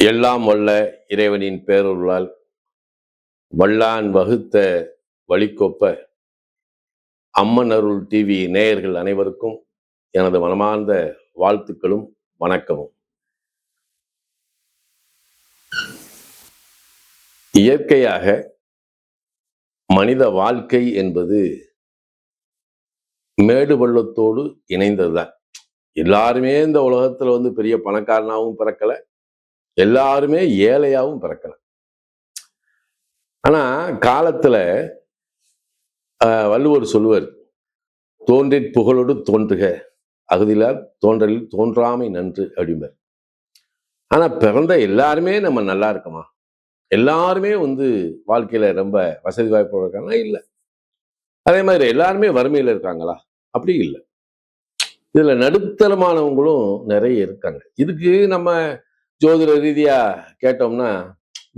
எல்லாம் வல்ல இறைவனின் பேரருளால் வல்லான் வகுத்த வழிகொப்ப அம்மன் அருள் டிவி நேயர்கள் அனைவருக்கும் எனது மனமார்ந்த வாழ்த்துக்களும் வணக்கமும். இயற்கையாக மனித வாழ்க்கை என்பது மேடு பள்ளத்தோடு இணைந்ததுதான். எல்லாருமே இந்த உலகத்துல பெரிய பணக்காரனாகவும் பிறக்கல, எல்லாருமே ஏழையாகவும் பிறக்கல. ஆனா காலத்துல வள்ளுவர் சொல்லுவார், தோன்றிற் புகழோடு தோன்றுக அகுதிலார் தோன்றலில் தோன்றாமை நன்று அப்படிம்பார். ஆனா பிறந்த எல்லாருமே நம்ம நல்லா இருக்கோமா? எல்லாருமே வாழ்க்கையில ரொம்ப வசதி வாய்ப்போட இருக்காங்களா? இல்லை. அதே மாதிரி எல்லாருமே வறுமையில இருக்காங்களா? அப்படி இல்லை. இதுல நடுத்தரமானவங்களும் நிறைய இருக்காங்க. இதுக்கு நம்ம ஜோதிட ரீதியா கேட்டோம்னா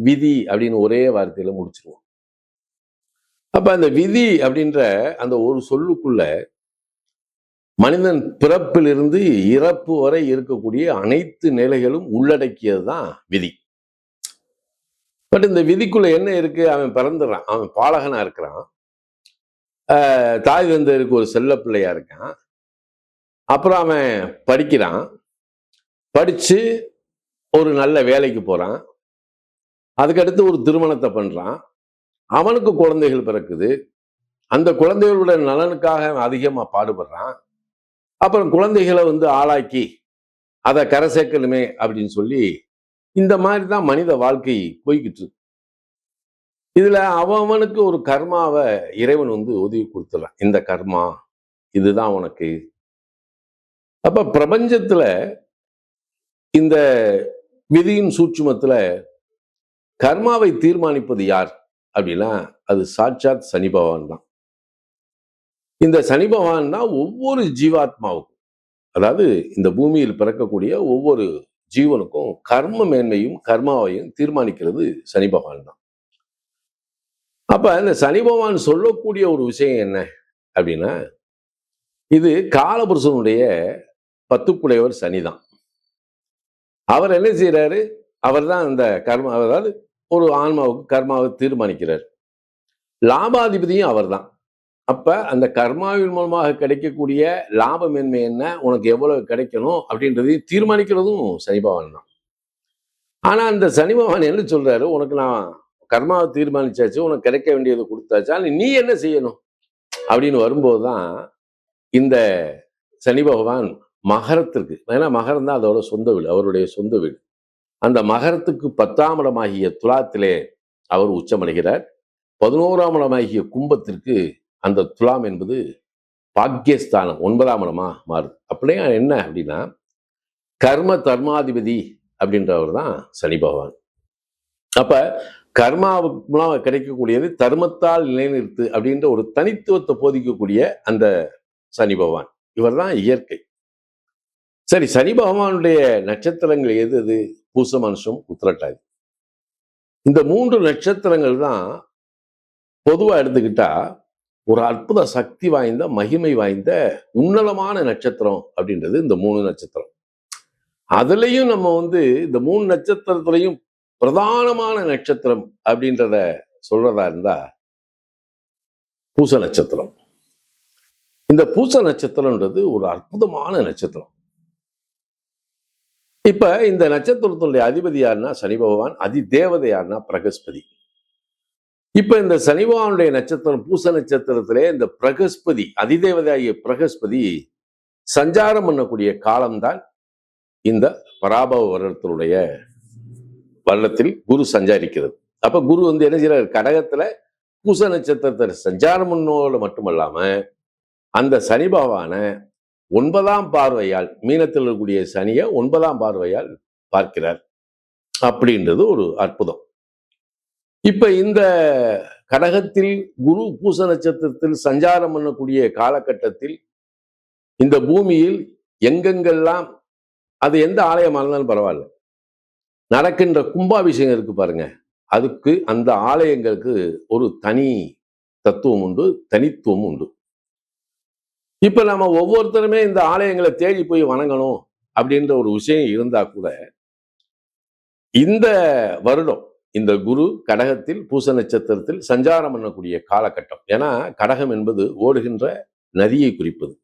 விதி அப்படின்னு ஒரே வார்த்தையில முடிச்சிருவோம். அப்ப அந்த விதி அப்படின்ற அந்த ஒரு சொல்லுக்குள்ள மனிதன் பிறப்பிலிருந்து இறப்பு வரை இருக்கக்கூடிய அனைத்து நிலைகளும் உள்ளடக்கியது தான் விதி. பட் இந்த விதிக்குள்ள என்ன இருக்கு? அவன் பிறந்துடுறான், அவன் பாலகனா இருக்கிறான், தாய் தந்தையருக்கு ஒரு செல்ல பிள்ளையா இருக்கான், அப்புறம் அவன் படிக்கிறான், படிச்சு ஒரு நல்ல வேலைக்கு போறான், அதுக்கடுத்து ஒரு திருமணத்தை பண்றான், அவனுக்கு குழந்தைகள் பிறக்குது, அந்த குழந்தைகளுடைய நலனுக்காக அதிகமா பாடுபடுறான், அப்புறம் குழந்தைகளை ஆளாக்கி அதை கரை சேர்க்கணுமே அப்படின்னு சொல்லி இந்த மாதிரி தான் மனித வாழ்க்கை போய்கிட்டு இருக்கு. இதுல அவனுக்கு ஒரு கர்மாவை இறைவன் ஒதுக்கி கொடுத்துறான். இந்த கர்மா இதுதான் உனக்கு. அப்ப பிரபஞ்சத்துல இந்த விதியின் சூட்சுமத்துல கர்மாவை தீர்மானிப்பது யார் அப்படின்னா அது சாட்சாத் சனி பகவான் தான். இந்த சனி பகவான் தான் ஒவ்வொரு ஜீவாத்மாவுக்கும், அதாவது இந்த பூமியில் பிறக்கக்கூடிய ஒவ்வொரு ஜீவனுக்கும் கர்ம மேன்மையும் கர்மாவையும் தீர்மானிக்கிறது சனி பகவான் தான். அப்ப இந்த சனி பகவான் சொல்லக்கூடிய ஒரு விஷயம் என்ன அப்படின்னா, இது காலபுருஷனுடைய பத்துக்குடையவர் சனிதான். அவர் என்ன செய்யறாரு? அவர் தான் அந்த கர்மா, அதாவது ஒரு ஆன்மாவுக்கு கர்மாவை தீர்மானிக்கிறார். லாபாதிபதியும் அவர் தான். அப்ப அந்த கர்மாவின் மூலமாக கிடைக்கக்கூடிய லாப மேன்மை என்ன, உனக்கு எவ்வளவு கிடைக்கணும் அப்படின்றதையும் தீர்மானிக்கிறதும் சனி பகவான் தான். ஆனா அந்த சனி பகவான் என்ன சொல்றாரு? உனக்கு நான் கர்மாவை தீர்மானிச்சாச்சு, உனக்கு கிடைக்க வேண்டியது கொடுத்தாச்சா, நீ என்ன செய்யணும் அப்படின்னு வரும்போதுதான் இந்த சனி பகவான் மகரத்திற்கு, ஏன்னா மகரம் தான் அதோட சொந்த வீடு, அவருடைய சொந்த வீடு, அந்த மகரத்துக்கு 10ஆம் இடமாகிய துலாத்திலே அவர் உச்சமடைகிறார். 11ஆம் இடமாகிய கும்பத்திற்கு அந்த துலாம் என்பது பாக்கியஸ்தானம் 9ஆம் இடமா மாறுது. அப்படியே என்ன அப்படின்னா கர்ம தர்மாதிபதி அப்படின்றவர் தான் சனி பகவான். அப்ப கர்மாவுக்கு மூலம் கிடைக்கக்கூடியது தர்மத்தால் நிலைநிறுத்து அப்படின்ற ஒரு தனித்துவத்தை போதிக்கக்கூடிய அந்த சனி பகவான், இவர் தான் இயற்கை. சரி, சனி பகவானுடைய நட்சத்திரங்கள் எது எது? பூச, மனுஷம், உத்திரட்டாதி. இந்த 3 நட்சத்திரங்கள் தான் பொதுவா எடுத்துக்கிட்டா ஒரு அற்புத சக்தி வாய்ந்த மகிமை வாய்ந்த உன்னதமான நட்சத்திரம் அப்படின்றது இந்த 3 நட்சத்திரம். அதுலயும் நம்ம இந்த 3 நட்சத்திரத்திலையும் பிரதானமான நட்சத்திரம் அப்படின்றத சொல்றதா இருந்தா பூச நட்சத்திரம். இந்த பூச நட்சத்திரம்ன்றது ஒரு அற்புதமான நட்சத்திரம். இப்ப இந்த நட்சத்திரத்தினுடைய அதிபதி யாருன்னா சனி பகவான், அதி தேவதை யாருன்னா பிரகஸ்பதி. இப்ப இந்த சனி பகவானுடைய நட்சத்திரம் பூச நட்சத்திரத்திலே இந்த பிரகஸ்பதி, அதிதேவதையாகிய பிரகஸ்பதி சஞ்சாரம் பண்ணக்கூடிய காலம்தான் இந்த பராபவ வருடத்தினுடைய வருடத்தில் குரு சஞ்சாரிக்கிறது. அப்ப குரு என்ன செய்யறாரு? கடகத்துல பூச நட்சத்திரத்தை சஞ்சாரம் பண்ணோடு மட்டுமல்லாம அந்த சனி பகவான 9ஆம் பார்வையால், மீனத்தில் இருக்கக்கூடிய சனியை 9ஆம் பார்வையால் பார்க்கிறார். அப்படின்றது ஒரு அற்புதம். இப்ப இந்த கடகத்தில் குரு பூச நட்சத்திரத்தில் சஞ்சாரம் பண்ணக்கூடிய காலகட்டத்தில் இந்த பூமியில் எங்கெங்கெல்லாம், அது எந்த ஆலயமா இருந்தாலும் பரவாயில்ல, நடக்கின்ற கும்பாபிஷேகம் இருக்கு பாருங்க, அதுக்கு அந்த ஆலயங்களுக்கு ஒரு தனி தத்துவம் உண்டு, தனித்துவம் உண்டு. இப்ப நம்ம ஒவ்வொருத்தருமே இந்த ஆலயங்களை தேடி போய் வணங்கணும் அப்படின்ற ஒரு விஷயம் இருந்தா கூட இந்த வருடம் இந்த குரு கடகத்தில் பூச நட்சத்திரத்தில் சஞ்சாரம் பண்ணக்கூடிய காலகட்டம். ஏன்னா கடகம் என்பது ஓடுகின்ற நதியை குறிப்பது.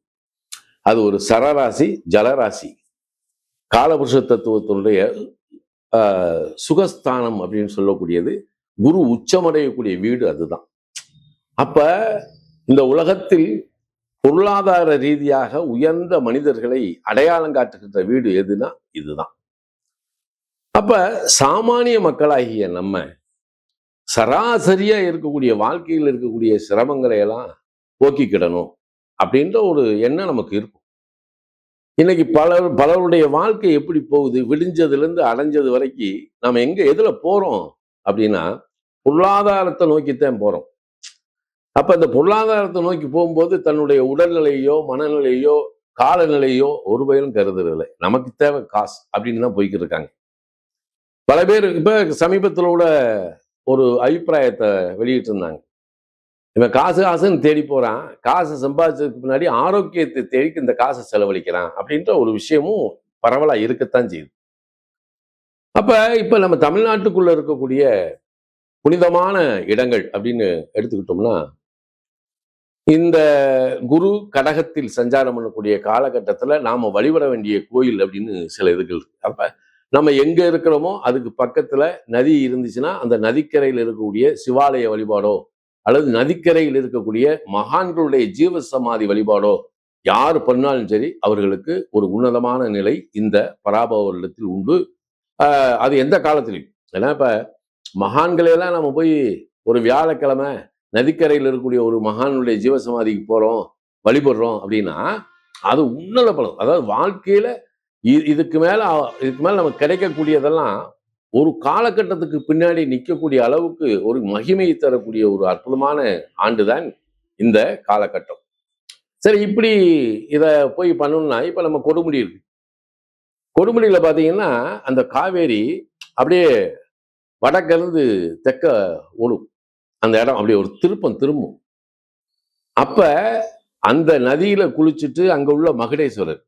அது ஒரு சரராசி, ஜலராசி. காலபுருஷ தத்துவத்தினுடைய சுகஸ்தானம் அப்படின்னு சொல்லக்கூடியது. குரு உச்சமடையக்கூடிய வீடு அதுதான். அப்ப இந்த உலகத்தில் பொருளாதார ரீதியாக உயர்ந்த மனிதர்களை அடையாளம் காட்டுகின்ற வீடு எதுனா இதுதான். அப்ப சாமானிய மக்களாகிய நம்ம சராசரியா இருக்கக்கூடிய வாழ்க்கையில் இருக்கக்கூடிய சிரமங்களை எல்லாம் போக்கிக்கிடணும் அப்படின்ற ஒரு எண்ணம் நமக்கு இருக்கும். இன்னைக்கு பலருடைய வாழ்க்கை எப்படி போகுது, விடிஞ்சதுல இருந்து அடைஞ்சது வரைக்கும் நம்ம எதுல போறோம் அப்படின்னா பொருளாதாரத்தை நோக்கித்தான் போறோம். அப்ப இந்த பொருளாதாரத்தை நோக்கி போகும்போது தன்னுடைய உடல்நிலையோ மனநிலையோ காலநிலையோ ஒரு பயிலும் கருதுறதில்லை. நமக்கு தேவை காசு அப்படின்னு தான் போய்கிட்டு இருக்காங்க பல பேர். இப்ப சமீபத்தில் கூட ஒரு அபிப்பிராயத்தை வெளியிட்டு இருந்தாங்க. இவன் காசுன்னு தேடி போறான், காசை சம்பாதிச்சதுக்கு பின்னாடி ஆரோக்கியத்தை தேடி இந்த காசை செலவழிக்கிறான் அப்படின்ற ஒரு விஷயமும் பரவலா இருக்கத்தான் செய்யுது. அப்ப இப்ப நம்ம தமிழ்நாட்டுக்குள்ள இருக்கக்கூடிய புனிதமான இடங்கள் அப்படின்னு எடுத்துக்கிட்டோம்னா, இந்த குரு கடகத்தில் சஞ்சாரம் பண்ணக்கூடிய காலகட்டத்துல நாம வழிபட வேண்டிய கோயில் அப்படின்னு சில இதுகள் இருக்கு. அப்ப நம்ம எங்க இருக்கிறோமோ அதுக்கு பக்கத்துல நதி இருந்துச்சுன்னா அந்த நதிக்கரையில் இருக்கக்கூடிய சிவாலய வழிபாடோ அல்லது நதிக்கரையில் இருக்கக்கூடிய மகான்களுடைய ஜீவ சமாதி வழிபாடோ யார் பண்ணாலும் சரி அவர்களுக்கு ஒரு உன்னதமான நிலை இந்த பராபவரிடத்தில் உண்டு. அது எந்த காலத்திலையும். ஏன்னா இப்ப மகான்களையெல்லாம் நம்ம போய் ஒரு வியாழக்கிழமை நதிக்கரையில் இருக்கக்கூடிய ஒரு மகானுடைய ஜீவசமாதிக்கு போறோம் வழிபடுறோம் அப்படின்னா அது உன்னத பலம். அதாவது வாழ்க்கையில இதுக்கு மேல நமக்கு கிடைக்கக்கூடியதெல்லாம் ஒரு காலகட்டத்துக்கு பின்னாடி நிற்கக்கூடிய அளவுக்கு ஒரு மகிமையை தரக்கூடிய ஒரு அற்புதமான ஆண்டுதான் இந்த காலகட்டம். சரி, இப்படி இத போய் பண்ணணும்னா இப்ப நம்ம கொடுமுடி இருக்கு. கொடுமுடியில பாத்தீங்கன்னா அந்த காவேரி அப்படியே வடக்கிருந்து தெற்க ஓடும். அந்த இடம் அப்படியே ஒரு திரும்பும். அப்ப அந்த நதியில குளிச்சுட்டு அங்க உள்ள மகுடேஸ்வரர்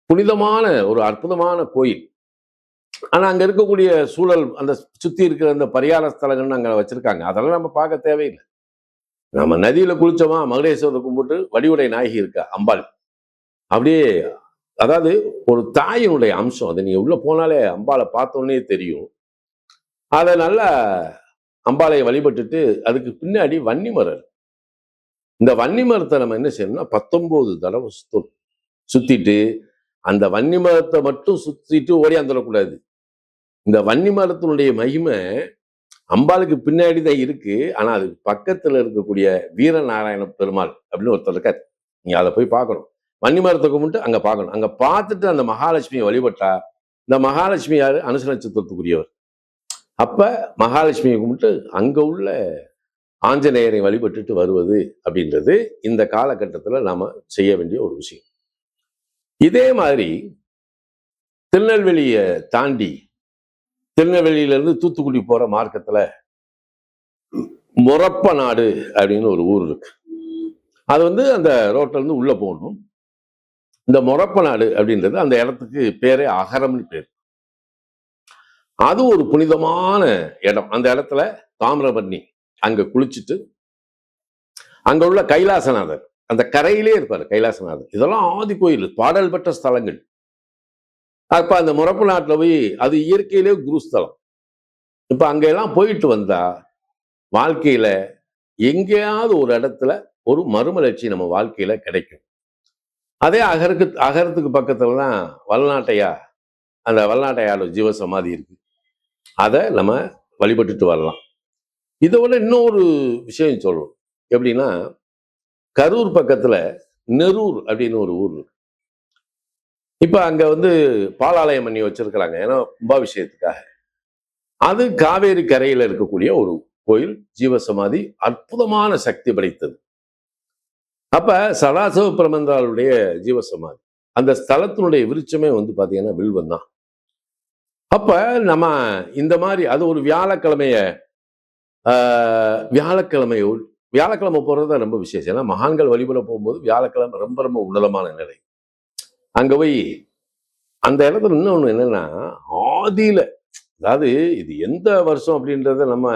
புனிதமான ஒரு அற்புதமான கோயில். ஆனா அங்க இருக்கக்கூடிய சூழல், அந்த சுத்தி இருக்கிற அந்த பரிகார ஸ்தலங்கள்னு அங்க வச்சிருக்காங்க. அதெல்லாம் நம்ம பார்க்க தேவையில்லை. நம்ம நதியில குளிச்சோமா, மகுடேஸ்வரரை கும்பிட்டு வடிவுடை நாயகி இருக்கா அம்பாள். அப்படியே அதாவது ஒரு தாயினுடைய அம்சம். அது நீங்க உள்ள போனாலே அம்பாளை பார்த்தோன்னே தெரியும். அதை நல்லா அம்பாளையை வழிபட்டுட்டு அதுக்கு பின்னாடி வன்னிமரம். இந்த வன்னிமரத்தை நம்ம என்ன செய்யணும்னா 19 தடவை சுத்திட்டு அந்த வன்னிமரத்தை மட்டும் சுத்திட்டு ஓடியாந்துடக்கூடாது. இந்த வன்னிமரத்தினுடைய மகிமை அம்பாளுக்கு பின்னாடி தான் இருக்கு. ஆனா அதுக்கு பக்கத்துல இருக்கக்கூடிய வீரநாராயண பெருமாள் அப்படின்னு ஒருத்தர் இருக்கார். நீங்க அதை போய் பார்க்கணும். வன்னிமரத்தை கும்பிட்டு அங்க பார்க்கணும். அங்க பார்த்துட்டு அந்த மகாலட்சுமியை வழிபட்டா, இந்த மகாலட்சுமி யாரு? அனுச நட்சத்திரத்துக்குரியவர். அப்ப மகாலட்சுமியை கும்பிட்டு அங்க உள்ள ஆஞ்சநேயரை வழிபட்டுட்டு வருவது அப்படின்றது இந்த காலகட்டத்துல நாம செய்ய வேண்டிய ஒரு விஷயம். இதே மாதிரி திருநெல்வேலியை தாண்டி திருநெல்வேலியிலிருந்து தூத்துக்குடி போற மார்க்கத்துல மொரப்பநாடு அப்படின்னு ஒரு ஊர் இருக்கு. அது அந்த ரோட்ல இருந்து உள்ள போகணும். இந்த மொரப்பநாடு அப்படின்றது அந்த இடத்துக்கு பேரே அகரம்னு பேர். அது ஒரு புனிதமான இடம். அந்த இடத்துல தாமிரபரணி அங்க குளிச்சுட்டு அங்க உள்ள கைலாசநாதர் அந்த கரையிலே இருப்பாரு. கைலாசநாதர் இதெல்லாம் ஆதி கோயில், பாடல் பெற்ற ஸ்தலங்கள். அப்ப அந்த முறப்பு நாட்டுல போய் அது இயற்கையிலே குருஸ்தலம். இப்ப அங்க எல்லாம் போயிட்டு வந்தா வாழ்க்கையில எங்கேயாவது ஒரு இடத்துல ஒரு மறுமலர்ச்சி நம்ம வாழ்க்கையில கிடைக்கும். அதே அகரத்துக்கு பக்கத்துலதான் அந்த வல்லநாட்டையாரோட ஜீவசமாதி இருக்கு. அதை நம்ம வழிபட்டுட்டு வரலாம். இதோட இன்னொரு விஷயம் சொல்லணும். எப்படின்னா கரூர் பக்கத்துல நெரூர் அப்படின்னு ஒரு ஊர் இருக்கு. இப்ப அங்க பாலாலயம் பண்ணி வச்சிருக்கிறாங்க. ஏன்னா கும்பாபிஷேகத்துக்காக. அது காவேரி கரையில இருக்கக்கூடிய ஒரு கோயில், ஜீவசமாதி, அற்புதமான சக்தி படைத்தது. அப்ப சதாசிவ பிரமந்தாளுடைய ஜீவசமாதி. அந்த ஸ்தலத்தினுடைய விருட்சமே பாத்தீங்கன்னா வில்வம் தான். அப்ப நம்ம இந்த மாதிரி அது ஒரு வியாழக்கிழமை போறதுதான் ரொம்ப விசேஷம். ஏன்னா மகான்கள் வழிபட போகும்போது வியாழக்கிழமை ரொம்ப ரொம்ப உன்னதமான நிலை. அங்க போய் அந்த இடத்துல இன்னொன்னு என்னன்னா, ஆதியில அதாவது இது எந்த வருஷம் அப்படின்றத நம்ம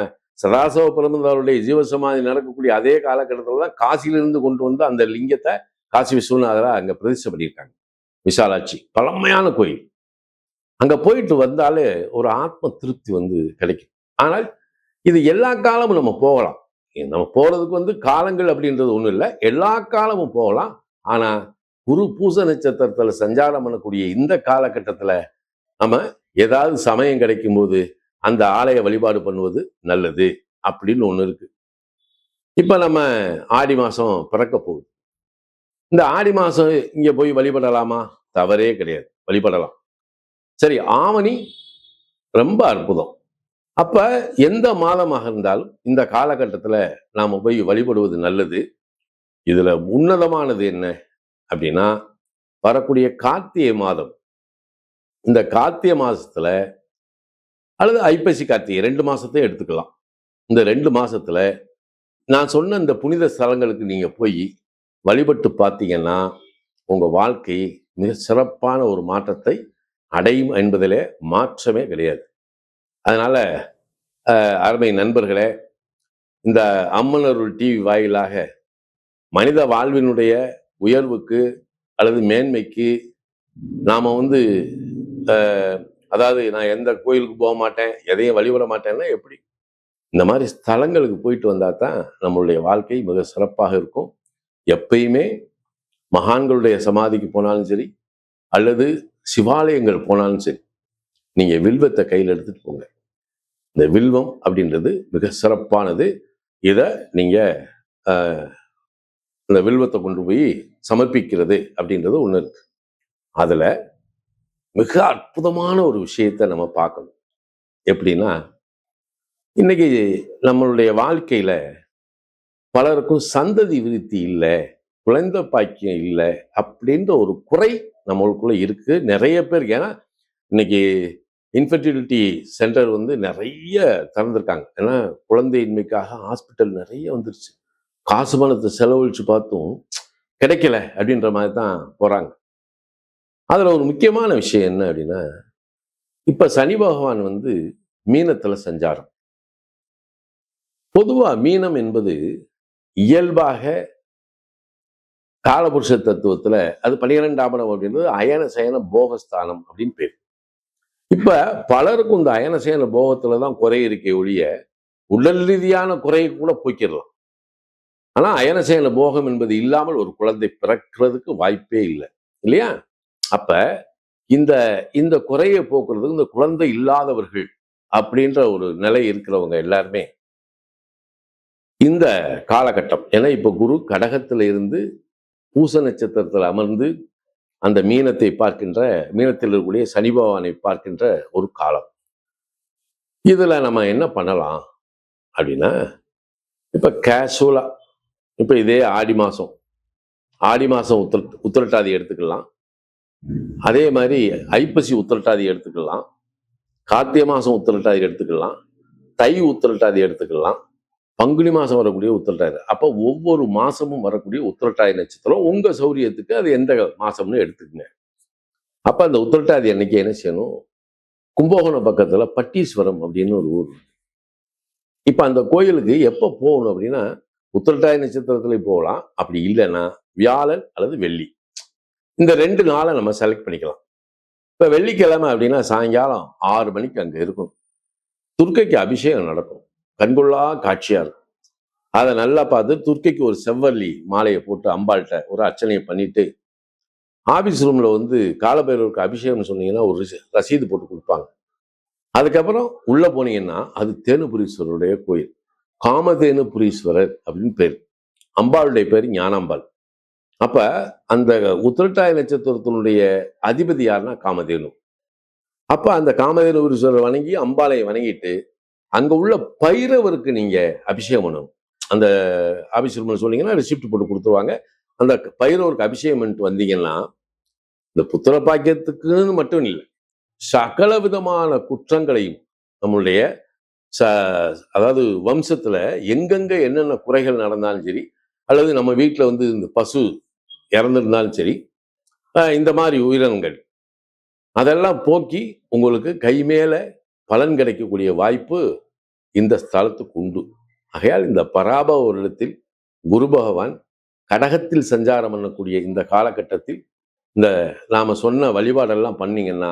சதாசிவ பிரம்மதாருடைய ஜீவசமாதி நடக்கக்கூடிய அதே காலகட்டத்தில் தான் காசியிலிருந்து கொண்டு வந்து அந்த லிங்கத்தை காசி விஸ்வநாதரா அங்க பிரதிஷ்டை பண்ணியிருக்காங்க. விசாலாட்சி பழமையான கோயில். அங்க போயிட்டு வந்தாலே ஒரு ஆத்ம திருப்தி வந்து கிடைக்கும். ஆனால் இது எல்லா காலமும் நம்ம போகலாம். நம்ம போறதுக்கு வந்து காலங்கள் அப்படின்றது ஒண்ணும் இல்லை, எல்லா காலமும் போகலாம். ஆனா குரு பூச நட்சத்திரத்துல சஞ்சாரம் பண்ணக்கூடிய இந்த காலகட்டத்துல நம்ம ஏதாவது சமயம் கிடைக்கும் போது அந்த ஆலய வழிபாடு பண்ணுவது நல்லது அப்படின்னு ஒண்ணு இருக்கு. இப்ப நம்ம ஆடி மாசம் பிறக்க போகுது. இந்த ஆடி மாசம் இங்க போய் வழிபடலாமா? தவறே கிடையாது, வழிபடலாம். சரி, ஆவணி ரொம்ப அற்புதம். அப்ப எந்த மாதமாக இருந்தாலும் இந்த காலகட்டத்துல நாம போய் வழிபடுவது நல்லது. இதுல உன்னதமானது என்ன அப்படின்னா, வரக்கூடிய கார்த்திகை மாதம். இந்த கார்த்திகை மாசத்துல அல்லது ஐப்பசி கார்த்திகை 2 மாசத்தையும் எடுத்துக்கலாம். இந்த 2 மாசத்துல நான் சொன்ன இந்த புனித ஸ்தலங்களுக்கு நீங்க போய் வழிபட்டு பார்த்தீங்கன்னா உங்க வாழ்க்கை மிக சிறப்பான ஒரு மாற்றத்தை அடையும் என்பதிலே மாற்றமே கிடையாது. அதனால அருமை நண்பர்களே, இந்த அம்மனருள் டிவி வாயிலாக மனித வாழ்வினுடைய உயர்வுக்கு அல்லது மேன்மைக்கு நாம வந்து அதாவது நான் எந்த கோயிலுக்கு போக மாட்டேன், எதையும் வழிபட மாட்டேன்னா எப்படி? இந்த மாதிரி ஸ்தலங்களுக்கு போயிட்டு வந்தா தான் நம்மளுடைய வாழ்க்கை மிக சிறப்பாக இருக்கும். எப்பயுமே மகான்களுடைய சமாதிக்கு போனாலும் சரி அல்லது சிவாலயங்கள் போனாலும் சரி, நீங்க வில்வத்தை கையில் எடுத்துட்டு போங்க. இந்த வில்வம் அப்படின்றது மிக சிறப்பானது. இதை நீங்க இந்த வில்வத்தை கொண்டு போய் சமர்ப்பிக்கிறது அப்படின்றது ஒண்ணு இருக்கு. அதுல மிக அற்புதமான ஒரு விஷயத்தை நம்ம பார்க்கணும். எப்படின்னா, இன்னைக்கு நம்மளுடைய வாழ்க்கையில பலருக்கும் சந்ததி விருத்தி இல்லை, குழந்தை பாக்கியம் இல்லை அப்படின்ற ஒரு குறை நம்மளுக்குள்ள இருக்கு நிறைய பேர். ஏன்னா இன்னைக்கு இன்ஃபர்டிலிட்டி சென்டர் வந்து நிறைய திறந்திருக்காங்க. ஏன்னா குழந்தையின்மைக்காக ஹாஸ்பிட்டல் நிறைய வந்துருச்சு. காசு பணத்தை செலவழிச்சு பார்த்தும் கிடைக்கல அப்படின்ற மாதிரி தான் போறாங்க. அதுல ஒரு முக்கியமான விஷயம் என்ன அப்படின்னா, இப்ப சனி பகவான் வந்து மீனத்துல சஞ்சாரம். பொதுவா மீனம் என்பது இயல்பாக காலபுருஷ தத்துவத்துல அது 12ஆம் இடம் அப்படின்றது அயன சயன போகஸ்தானம் அப்படின்னு பேர். இப்ப பலருக்கும் இந்த அயன சயன போகத்துலதான் குறை இருக்கே ஒழிய உடல் ரீதியான குறையை கூட போக்கிடலாம். ஆனா அயன சயன போகம் என்பது இல்லாமல் ஒரு குழந்தை பிறக்கிறதுக்கு வாய்ப்பே இல்லை, இல்லையா? அப்ப இந்த இந்த குறையை போக்குறதுக்கு இந்த குழந்தை இல்லாதவர்கள் அப்படின்ற ஒரு நிலை இருக்கிறவங்க எல்லாருமே இந்த காலகட்டம், ஏன்னா இப்ப குரு கடகத்துல இருந்து பூச நட்சத்திரத்தில் அமர்ந்து அந்த மீனத்தை பார்க்கின்ற, மீனத்தில் இருக்கக்கூடிய சனி பகவானை பார்க்கின்ற ஒரு காலம். இதுல நம்ம என்ன பண்ணலாம் அப்படின்னா, இப்ப கேஷுவலா இப்ப இதே ஆடி மாசம் உத்திரட்டாதி எடுத்துக்கலாம். அதே மாதிரி ஐப்பசி உத்திரட்டாதி எடுத்துக்கலாம், கார்த்திகை மாசம் உத்திரட்டாதி எடுத்துக்கலாம், தை உத்திரட்டாதி எடுத்துக்கலாம், பங்குனி மாசம் வரக்கூடிய உத்திரட்டாதி. அப்ப ஒவ்வொரு மாசமும் வரக்கூடிய உத்திரட்டாதி நட்சத்திரம் உங்க சௌரியத்துக்கு அது எந்த மாசம்னு எடுத்துக்கங்க. அப்ப அந்த உத்திரட்டாதி அன்னைக்கு என்ன செய்யணும், கும்பகோணம் பக்கத்துல பட்டீஸ்வரம் அப்படின்னு ஒரு ஊர். இப்ப அந்த கோயிலுக்கு எப்ப போகணும் அப்படின்னா, உத்திரட்டாதி நட்சத்திரத்துல போகலாம். அப்படி இல்லைன்னா வியாழன் அல்லது வெள்ளி, இந்த 2 நாளை நம்ம செலக்ட் பண்ணிக்கலாம். இப்ப வெள்ளிக்கிழமை அப்படின்னா சாயங்காலம் 6 மணிக்கு அங்க இருக்கணும். துர்க்கைக்கு அபிஷேகம் நடக்கும், கண்கொள்ளா காட்சியா இருக்கும். அதை நல்லா பார்த்து துர்க்கைக்கு ஒரு செவ்வல்லி மாலையை போட்டு அம்பாள்கிட்ட ஒரு அர்ச்சனையை பண்ணிட்டு, ஆபீஸ் ரூம்ல வந்து காலபைரவருக்கு அபிஷேகம்னு சொன்னீங்கன்னா ஒரு ரசீது போட்டு கொடுப்பாங்க. அதுக்கப்புறம் உள்ள போனீங்கன்னா அது தேனுபுரீஸ்வரருடைய கோயில், காமதேனுபுரீஸ்வரர் அப்படின்னு பேர். அம்பாளுடைய பேர் ஞானாம்பாள். அப்ப அந்த உத்திரட்டாதி நட்சத்திரத்தினுடைய அதிபதி யாருன்னா காமதேனு. அப்ப அந்த காமதேனுபுரீஸ்வரர் வணங்கி அம்பாளை வணங்கிட்டு அங்க உள்ள பைரவருக்கு நீங்க அபிஷேகம் பண்ணணும். அந்த ஆபீஸ் ரூம்ல சொன்னீங்கன்னா ரிசிப்ட் போட்டு கொடுத்துருவாங்க. அந்த பைரவருக்கு அபிஷேகம் பண்ணிட்டு வந்தீங்கன்னா இந்த புத்திர பாக்கியத்துக்குன்னு மட்டும் இல்லை, சகல விதமான குற்றங்களையும் நம்மளுடைய அதாவது வம்சத்துல எங்கெங்க என்னென்ன குறைகள் நடந்தாலும் சரி, அல்லது நம்ம வீட்டுல வந்து இந்த பசு இறந்திருந்தாலும் சரி, இந்த மாதிரி உயிரினங்கள் அதெல்லாம் போக்கி உங்களுக்கு கை மேல பலன் கிடைக்கக்கூடிய வாய்ப்பு இந்த ஸ்தலத்துக்கு உண்டு. ஆகையால் இந்த பராபவ வருடத்தில் குரு பகவான் கடகத்தில் சஞ்சாரம் பண்ணக்கூடிய இந்த காலகட்டத்தில் இந்த நாம சொன்ன வழிபாடெல்லாம் பண்ணீங்கன்னா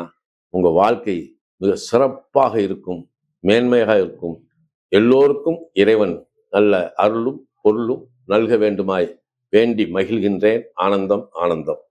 உங்க வாழ்க்கை மிக சிறப்பாக இருக்கும், மேன்மையாக இருக்கும். எல்லோருக்கும் இறைவன் நல்ல அருளும் பொருளும் நல்க வேண்டுமாய் வேண்டி மகிழ்கின்றேன். ஆனந்தம் ஆனந்தம்.